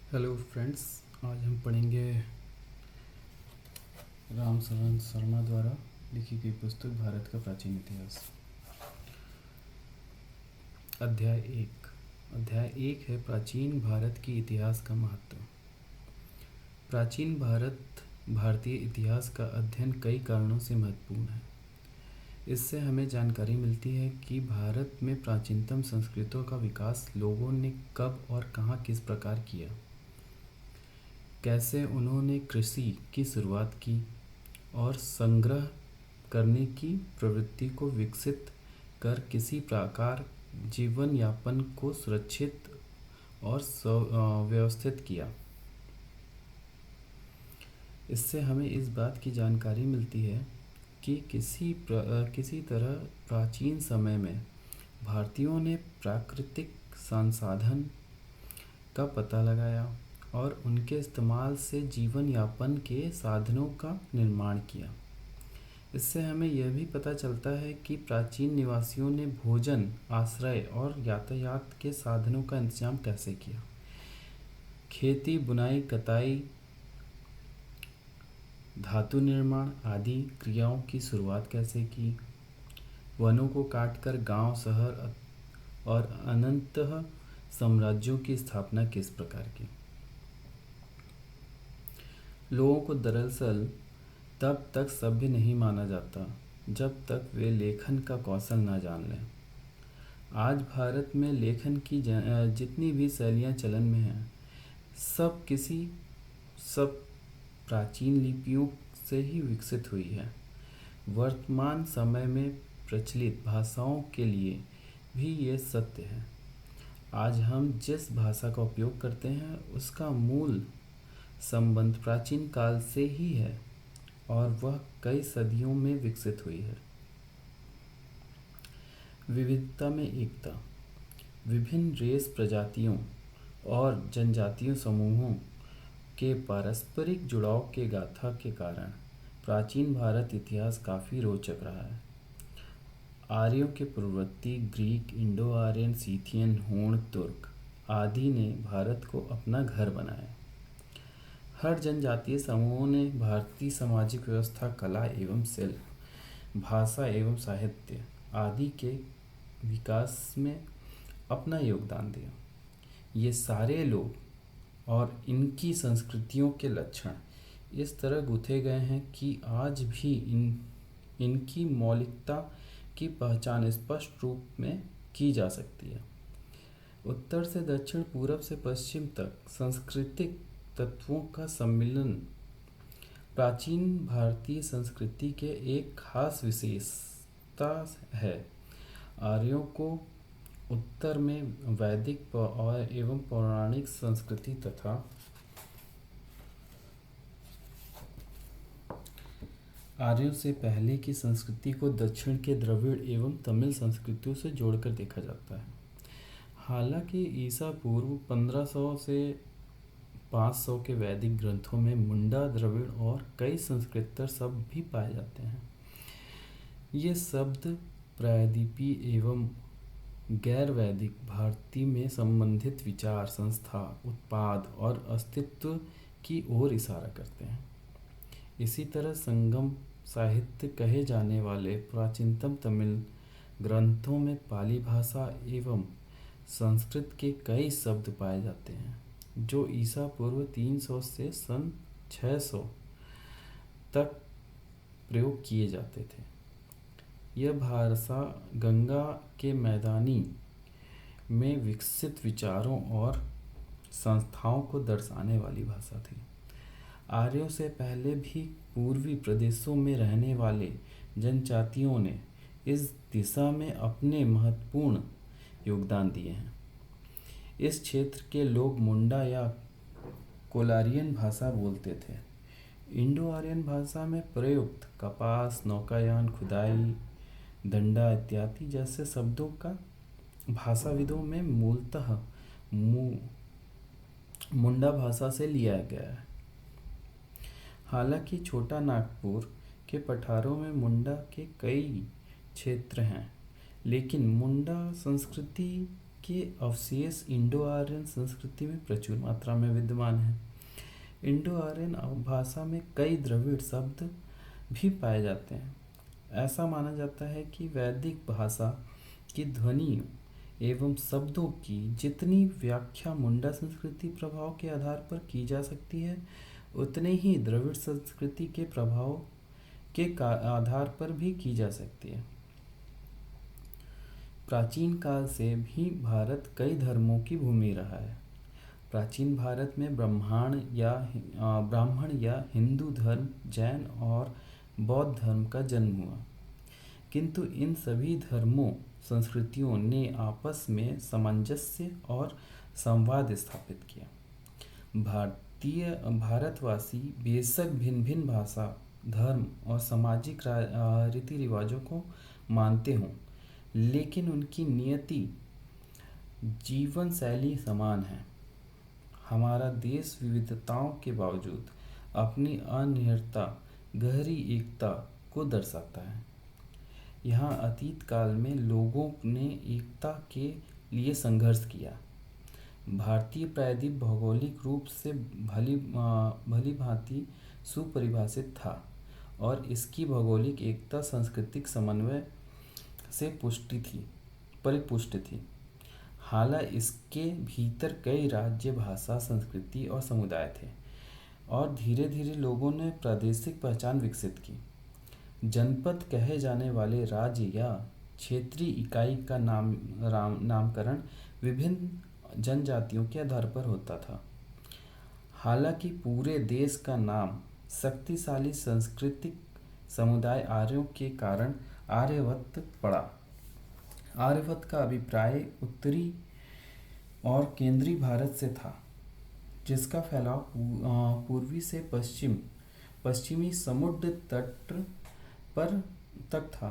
Hello friends. आज हम पढ़ेंगे राम शरण शर्मा द्वारा लिखी गई पुस्तक भारत का प्राचीन इतिहास। अध्याय 1 है प्राचीन भारत की इतिहास का महत्व। प्राचीन भारतीय इतिहास का अध्ययन कई कारणों से महत्वपूर्ण है। इससे हमें जानकारी मिलती है कि भारत में प्राचीनतम संस्कृतियों का विकास लोगों ने कब और कहाँ किस प्रकार किया, कैसे उन्होंने कृषि की शुरुआत की और संग्रह करने की प्रवृत्ति को विकसित कर किसी प्रकार जीवन यापन को सुरक्षित और व्यवस्थित किया। इससे हमें इस बात की जानकारी मिलती है कि किसी तरह प्राचीन समय में भारतीयों ने प्राकृतिक संसाधन का पता लगाया और उनके इस्तेमाल से जीवन यापन के साधनों का निर्माण किया। इससे हमें यह भी पता चलता है कि प्राचीन निवासियों ने भोजन, आश्रय और यातायात के साधनों का इंतजाम कैसे किया, खेती, बुनाई, कताई, धातु निर्माण आदि क्रियाओं की शुरुआत कैसे की, वनों को काटकर गांव, शहर और अनंतः साम्राज्यों की स्थापना किस प्रकार की। लोगों को दरअसल तब तक सभ्य नहीं माना जाता जब तक वे लेखन का कौशल न जान लें। आज भारत में लेखन की जितनी भी शैलियाँ चलन में हैं, सब प्राचीन लिपियों से ही विकसित हुई है। वर्तमान समय में प्रचलित भाषाओं के लिए भी ये सत्य है। आज हम जिस भाषा का उपयोग करते हैं उसका मूल संबंध प्राचीन काल से ही है और वह कई सदियों में विकसित हुई है। विविधता में एकता। विभिन्न रेस प्रजातियों और जनजातीय समूहों के पारस्परिक जुड़ाव के गाथा के कारण प्राचीन भारत इतिहास काफ़ी रोचक रहा है। आर्यों के पूर्ववर्ती ग्रीक, इंडो आर्यन, सीथियन, हूण, तुर्क आदि ने भारत को अपना घर बनाया। हर जनजातीय समूहों ने भारतीय सामाजिक व्यवस्था, कला एवं शिल्प, भाषा एवं साहित्य आदि के विकास में अपना योगदान दिया। ये सारे लोग और इनकी संस्कृतियों के लक्षण इस तरह गुथे गए हैं कि आज भी इनकी मौलिकता की पहचान स्पष्ट रूप में की जा सकती है। उत्तर से दक्षिण, पूरब से पश्चिम तक सांस्कृतिक तत्वों का सम्मिलन प्राचीन भारतीय संस्कृति के एक खास विशेषता है। आर्यों को उत्तर में वैदिक एवं पौराणिक संस्कृति तथा आर्यों से पहले की संस्कृति को दक्षिण के द्रविड़ एवं तमिल संस्कृतियों से जोड़कर देखा जाता है। हालांकि ईसा पूर्व 1500 से 500 के वैदिक ग्रंथों में मुंडा, द्रविड़ और कई संस्कृतर शब्द भी पाए जाते हैं। ये शब्द प्रायद्वीपीय एवं गैर वैदिक भारती में संबंधित विचार, संस्था, उत्पाद और अस्तित्व की ओर इशारा करते हैं। इसी तरह संगम साहित्य कहे जाने वाले प्राचीनतम तमिल ग्रंथों में पाली भाषा एवं संस्कृत के कई शब्द पाए जाते हैं जो ईसा पूर्व 300 से सन 600 तक प्रयोग किए जाते थे। यह भाषा गंगा के मैदानी में विकसित विचारों और संस्थाओं को दर्शाने वाली भाषा थी। आर्यों से पहले भी पूर्वी प्रदेशों में रहने वाले जनजातियों ने इस दिशा में अपने महत्वपूर्ण योगदान दिए हैं। इस क्षेत्र के लोग मुंडा या कोलारियन भाषा बोलते थे। इंडो आर्यन भाषा में प्रयुक्त कपास, नौकायान, खुदाई, दंडा इत्यादि जैसे शब्दों का भाषाविदों में मूलतः मुंडा भाषा से लिया गया है। हालांकि छोटा नागपुर के पठारों में मुंडा के कई क्षेत्र हैं, लेकिन मुंडा संस्कृति के अवशेष इंडो आर्यन संस्कृति में प्रचुर मात्रा में विद्यमान है। इंडो आर्यन भाषा में कई द्रविड़ शब्द भी पाए जाते हैं। ऐसा माना जाता है कि वैदिक भाषा की ध्वनियों एवं शब्दों की जितनी व्याख्या मुंडा संस्कृति प्रभाव के आधार पर की जा सकती है, उतने ही द्रविड़ संस्कृति के प्रभाव के आधार पर भी की जा सकती है। प्राचीन काल से भी भारत कई धर्मों की भूमि रहा है। प्राचीन भारत में ब्राह्मण या हिंदू धर्म, जैन और बौद्ध धर्म का जन्म हुआ, किंतु इन सभी धर्मों संस्कृतियों ने आपस में सामंजस्य और संवाद स्थापित किया। भारतवासी बेशक भिन्न भिन्न भाषा, धर्म और सामाजिक रीति रिवाजों को मानते हों, लेकिन उनकी नियति, जीवन शैली समान है। हमारा देश विविधताओं के बावजूद अपनी अनिवार्यता, गहरी एकता को दर्शाता है। यहाँ अतीत काल में लोगों ने एकता के लिए संघर्ष किया। भारतीय प्रायद्वीप भौगोलिक रूप से भली भांति सुपरिभाषित था और इसकी भौगोलिक एकता सांस्कृतिक समन्वय से परिपुष्ट थी। हालांकि इसके भीतर कई राज्य, भाषा, संस्कृति और समुदाय थे और धीरे धीरे लोगों ने प्रादेशिक पहचान विकसित की। जनपद कहे जाने वाले राज्य या क्षेत्रीय इकाई का नामकरण विभिन्न जनजातियों के आधार पर होता था। हालांकि पूरे देश का नाम शक्तिशाली सांस्कृतिक समुदाय आर्यों के कारण आर्यवत पड़ा। आर्यवत का अभिप्राय उत्तरी और केंद्रीय भारत से था, जिसका फैलाव पूर्वी से पश्चिमी समुद्र तट पर तक था।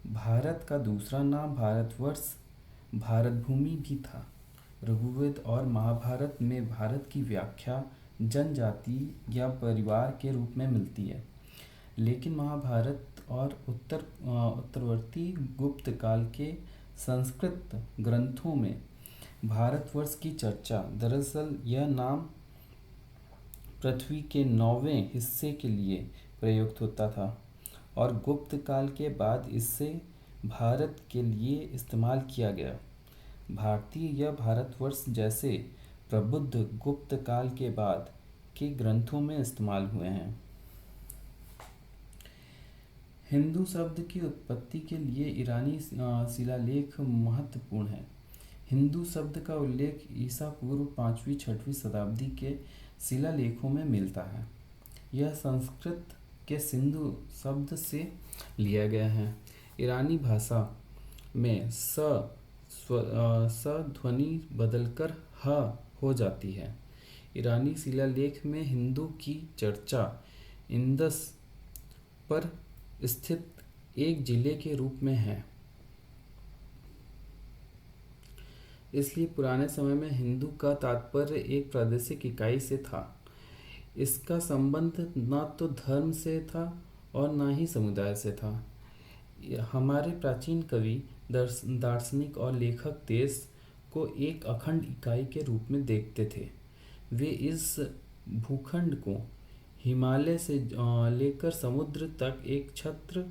भारत का दूसरा नाम भारतवर्ष, भारत भूमि भी था। ऋग्वेद और महाभारत में भारत की व्याख्या जनजाति या परिवार के रूप में मिलती है, लेकिन महाभारत और उत्तरवर्ती गुप्त काल के संस्कृत ग्रंथों में भारतवर्ष की चर्चा, दरअसल यह नाम पृथ्वी के 9वें हिस्से के लिए प्रयुक्त होता था और गुप्त काल के बाद इससे भारत के लिए इस्तेमाल किया गया। भारतीय या भारतवर्ष जैसे प्रबुद्ध गुप्त काल के बाद के ग्रंथों में इस्तेमाल हुए हैं। हिंदू शब्द की उत्पत्ति के लिए ईरानी शिलालेख महत्वपूर्ण है। हिंदू शब्द का उल्लेख ईसा पूर्व 5वीं-6वीं शताब्दी के शिलालेखों में मिलता है। यह संस्कृत के सिंधु शब्द से लिया गया है। ईरानी भाषा में स ध्वनि बदलकर ह हो जाती है। ईरानी शिलालेख में हिंदू की चर्चा इंदस पर स्थित एक जिले के रूप में है। इसलिए पुराने समय में हिंदू का तात्पर्य एक प्रादेशिक इकाई से था। इसका संबंध न तो धर्म से था और न ही समुदाय से था। हमारे प्राचीन कवि, दार्शनिक और लेखक देश को एक अखंड इकाई के रूप में देखते थे। वे इस भूखंड को हिमालय से लेकर समुद्र तक एक छत्र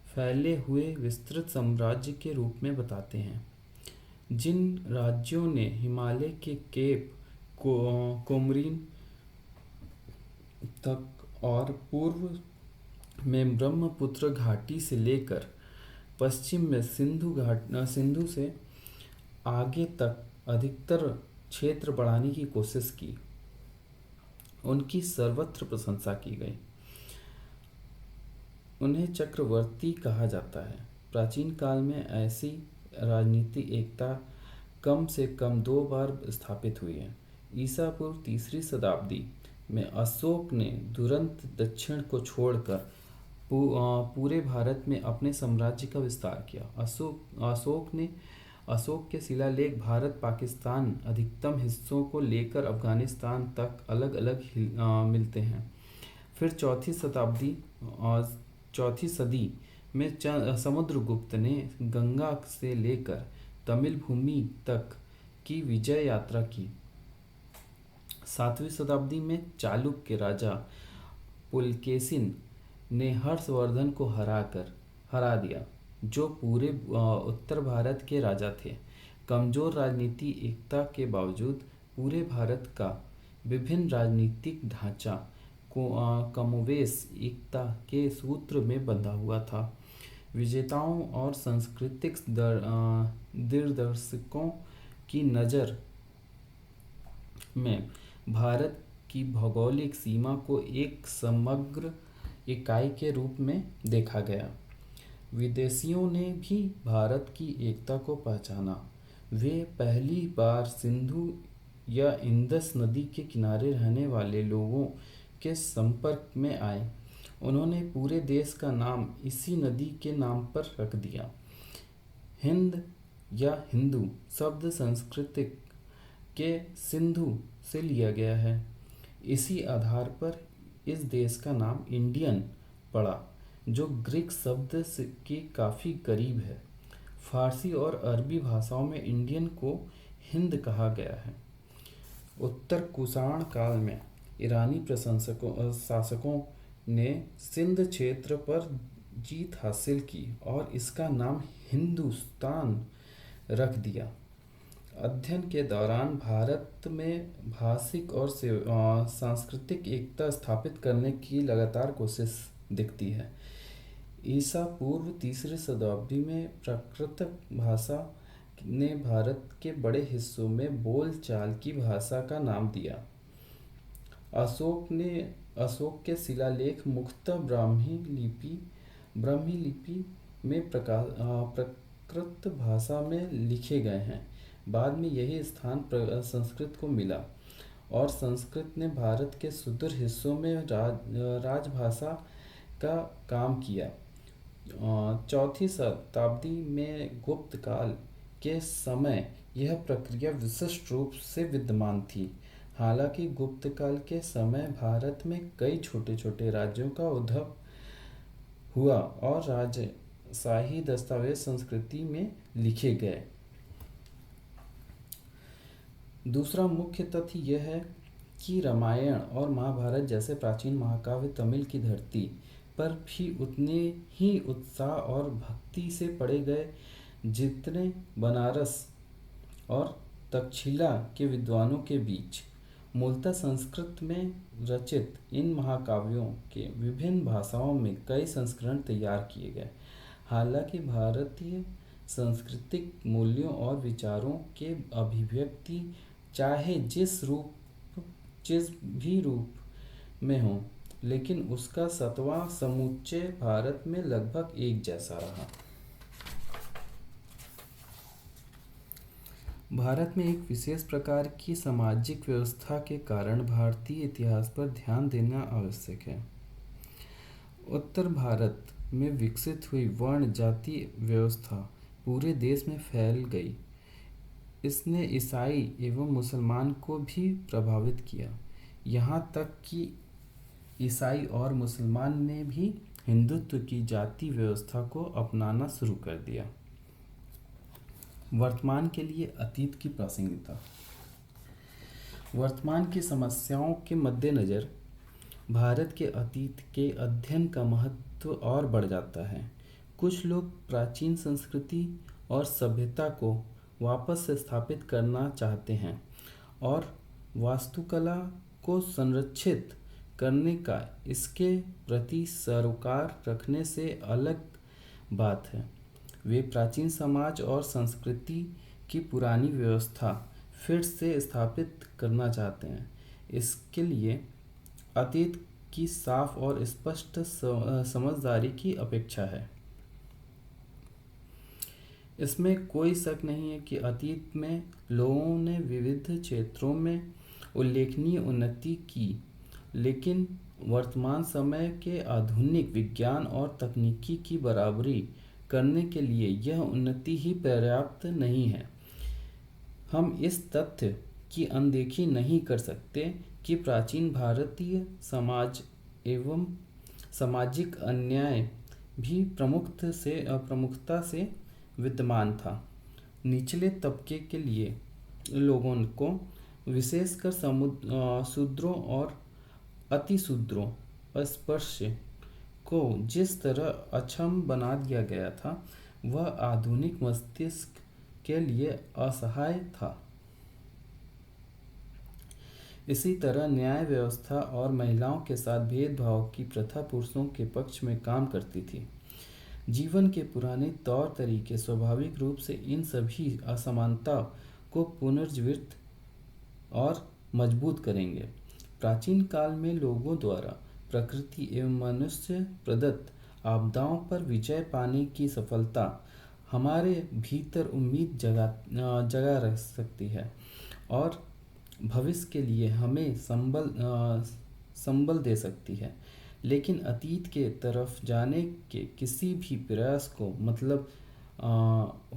फैले हुए विस्तृत साम्राज्य के रूप में बताते हैं। जिन राज्यों ने हिमालय के केप कोमरीन तक और पूर्व में ब्रह्मपुत्र घाटी से लेकर पश्चिम में सिंधु से आगे तक अधिकतर क्षेत्र बढ़ाने की कोशिश की, उनकी सर्वत्र प्रशंसा की गई। उन्हें चक्रवर्ती कहा जाता है। प्राचीन काल में ऐसी राजनीतिक एकता कम से कम 2 बार स्थापित हुई है। ईसा पूर्व 3री शताब्दी में अशोक ने तुरंत दक्षिण को छोड़कर पूरे भारत में अपने साम्राज्य का विस्तार किया। अशोक के शिलालेख भारत पाकिस्तान अधिकतम हिस्सों को लेकर अफगानिस्तान तक अलग अलग मिलते हैं। फिर चौथी सदी में समुद्रगुप्त ने गंगा से लेकर तमिल भूमि तक की विजय यात्रा की। 7वीं शताब्दी में चालुक्य राजा पुलकेशिन ने हर्षवर्धन को हरा दिया, जो पूरे उत्तर भारत के राजा थे। कमजोर राजनीति एकता के बावजूद पूरे भारत का विभिन्न राजनीतिक ढांचा को कमोवेश एकता के सूत्र में बंधा हुआ था। विजेताओं और सांस्कृतिक दिग्दर्शकों की नज़र में भारत की भौगोलिक सीमा को एक समग्र इकाई के रूप में देखा गया। विदेशियों ने भी भारत की एकता को पहचाना। वे पहली बार सिंधु या इंदस नदी के किनारे रहने वाले लोगों के संपर्क में आए। उन्होंने पूरे देश का नाम इसी नदी के नाम पर रख दिया। हिंद या हिंदू शब्द संस्कृत के सिंधु से लिया गया है। इसी आधार पर इस देश का नाम इंडियन पड़ा, जो ग्रीक शब्द के काफ़ी करीब है। फारसी और अरबी भाषाओं में इंडियन को हिंद कहा गया है। उत्तर कुषाण काल में ईरानी शासकों ने सिंध क्षेत्र पर जीत हासिल की और इसका नाम हिंदुस्तान रख दिया। अध्ययन के दौरान भारत में भाषिक और सांस्कृतिक एकता स्थापित करने की लगातार कोशिश दिखती है। ईसा पूर्व 3री शताब्दी में प्राकृत भाषा ने भारत के बड़े हिस्सों में बोलचाल की भाषा का नाम दिया। अशोक के शिलालेख मुख्यतः ब्राह्मी लिपि में प्राकृत भाषा में लिखे गए हैं। बाद में यही स्थान संस्कृत को मिला और संस्कृत ने भारत के सुदूर हिस्सों में राजभाषा का काम किया। 4वीं शताब्दी में गुप्त काल के समय यह प्रक्रिया विशिष्ट रूप से विद्यमान थी। हालांकि गुप्त काल के समय भारत में कई छोटे छोटे राज्यों का उद्भव हुआ और राजशाही दस्तावेज संस्कृति में लिखे गए। दूसरा मुख्य तथ्य यह है कि रामायण और महाभारत जैसे प्राचीन महाकाव्य तमिल की धरती पर भी उतने ही उत्साह और भक्ति से पढ़े गए जितने बनारस और तक्षशिला के विद्वानों के बीच। मूलतः संस्कृत में रचित इन महाकाव्यों के विभिन्न भाषाओं में कई संस्करण तैयार किए गए। हालांकि भारतीय सांस्कृतिक मूल्यों और विचारों के अभिव्यक्ति चाहे जिस भी रूप में हो, लेकिन उसका सत्व समूचे भारत में लगभग एक जैसा रहा। भारत में एक विशेष प्रकार की सामाजिक व्यवस्था के कारण भारतीय इतिहास पर ध्यान देना आवश्यक है। उत्तर भारत में विकसित हुई वर्ण जाति व्यवस्था पूरे देश में फैल गई। इसने ईसाई एवं मुसलमान को भी प्रभावित किया। यहाँ तक कि ईसाई और मुसलमान ने भी हिंदुत्व की जाति व्यवस्था को अपनाना शुरू कर दिया। वर्तमान के लिए अतीत की प्रासंगिकता। वर्तमान की समस्याओं के मद्देनज़र भारत के अतीत के अध्ययन का महत्व और बढ़ जाता है। कुछ लोग प्राचीन संस्कृति और सभ्यता को वापस से स्थापित करना चाहते हैं और वास्तुकला को संरक्षित करने का इसके प्रति सरोकार रखने से अलग बात है। वे प्राचीन समाज और संस्कृति की पुरानी व्यवस्था फिर से स्थापित करना चाहते हैं। इसके लिए अतीत की साफ और स्पष्ट समझदारी की अपेक्षा है। इसमें कोई शक नहीं है कि अतीत में लोगों ने विविध क्षेत्रों में उल्लेखनीय उन्नति की, लेकिन वर्तमान समय के आधुनिक विज्ञान और तकनीकी की बराबरी करने के लिए यह उन्नति ही पर्याप्त नहीं है। हम इस तथ्य की अनदेखी नहीं कर सकते कि प्राचीन भारतीय समाज एवं सामाजिक अन्याय भी प्रमुखता से विद्यमान था निचले तबके के लिए लोगों को, विशेषकर शूद्रों और अतिशूद्रों, अस्पृश्य को जिस तरह अक्षम बना दिया गया था, वह आधुनिक मस्तिष्क के लिए असहाय था। इसी तरह न्याय व्यवस्था और महिलाओं के साथ भेदभाव की प्रथा पुरुषों के पक्ष में काम करती थी। जीवन के पुराने तौर तरीके स्वाभाविक रूप से इन सभी असमानता को पुनर्जीवित और मजबूत करेंगे। प्राचीन काल में लोगों द्वारा प्रकृति एवं मनुष्य प्रदत्त आपदाओं पर विजय पाने की सफलता हमारे भीतर उम्मीद जगा रह सकती है और भविष्य के लिए हमें संबल दे सकती है। लेकिन अतीत के तरफ जाने के किसी भी प्रयास को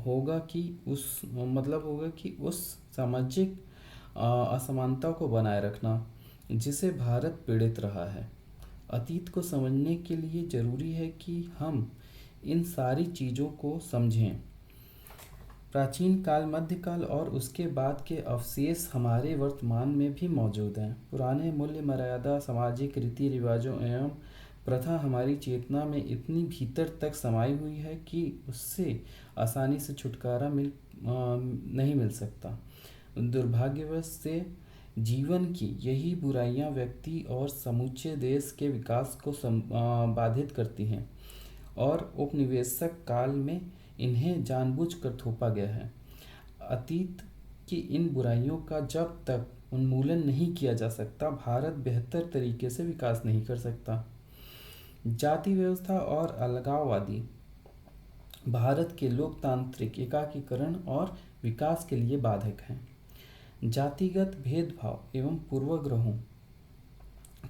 होगा कि उस सामाजिक असमानता को बनाए रखना जिसे भारत पीड़ित रहा है। अतीत को समझने के लिए जरूरी है कि हम इन सारी चीज़ों को समझें। प्राचीन काल, मध्यकाल और उसके बाद के अवशेष हमारे वर्तमान में भी मौजूद हैं। पुराने मूल्य, मर्यादा, सामाजिक रीति रिवाजों एवं प्रथा हमारी चेतना में इतनी भीतर तक समाई हुई है कि उससे आसानी से छुटकारा नहीं मिल सकता। दुर्भाग्यवश से जीवन की यही बुराइयां व्यक्ति और समूचे देश के विकास को बाधित करती हैं और उपनिवेशक काल में इन्हें जानबूझकर थोपा गया है। अतीत की इन बुराइयों का जब तक उन्मूलन नहीं किया जा सकता, भारत बेहतर तरीके से विकास नहीं कर सकता। जाति व्यवस्था और अलगाववादी भारत के लोकतांत्रिक एकीकरण और विकास के लिए बाधक हैं। जातिगत भेदभाव एवं पूर्वाग्रहों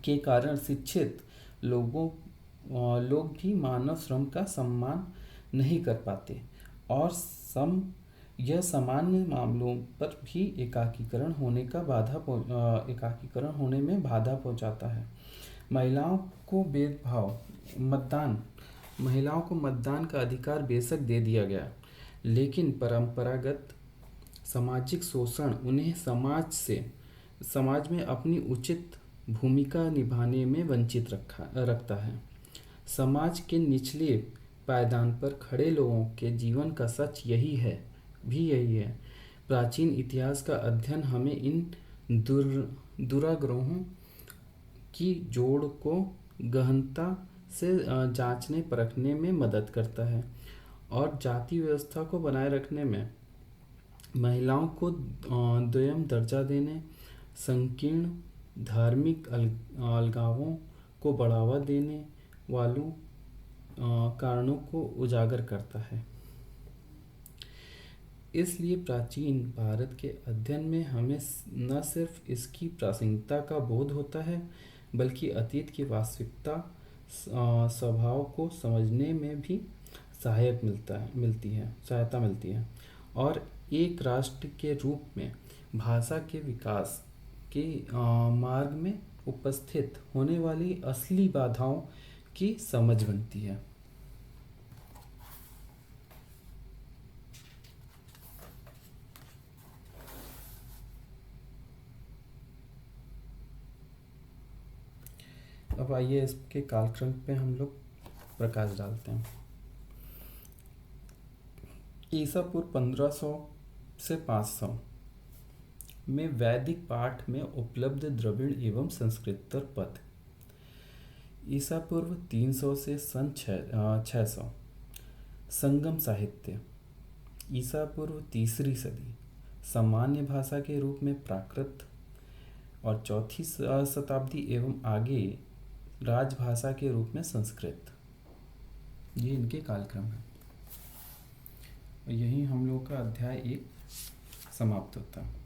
के कारण शिक्षित लोग भी मानव श्रम का सम्मान नहीं कर पाते और यह सामान्य मामलों पर भी एकीकरण होने में बाधा पहुंचाता है। महिलाओं को मतदान का अधिकार बेशक दे दिया गया, लेकिन परंपरागत सामाजिक शोषण उन्हें समाज में अपनी उचित भूमिका निभाने में वंचित रखता है। समाज के निचले पायदान पर खड़े लोगों के जीवन का सच यही है। प्राचीन इतिहास का अध्ययन हमें इन दुराग्रहों की जोड़ को गहनता से जांचने परखने में मदद करता है और जाति व्यवस्था को बनाए रखने में महिलाओं को द्वितीय दर्जा देने, संकीर्ण धार्मिक अलगावों को बढ़ावा देने वालों कारणों को उजागर करता है। इसलिए प्राचीन भारत के अध्ययन में हमें न सिर्फ इसकी प्रासंगिकता का बोध होता है, बल्कि अतीत की वास्तविकता स्वभाव को समझने में भी सहायता मिलती है और एक राष्ट्र के रूप में भाषा के विकास के मार्ग में उपस्थित होने वाली असली बाधाओं की समझ बनती है। अब आइए इसके कालक्रम पे हम लोग प्रकाश डालते हैं। ईसा पूर्व 1500 से 500 में वैदिक पाठ में उपलब्ध द्रविड़ एवं संस्कृतर पद। ईसा पूर्व 300 से सन 600 संगम साहित्य। ईसा पूर्व तीसरी सदी सामान्य भाषा के रूप में प्राकृत और चौथी शताब्दी एवं आगे राजभाषा के रूप में संस्कृत। ये इनके कालक्रम है। यही हम लोग का अध्याय 1 समाप्त होता है।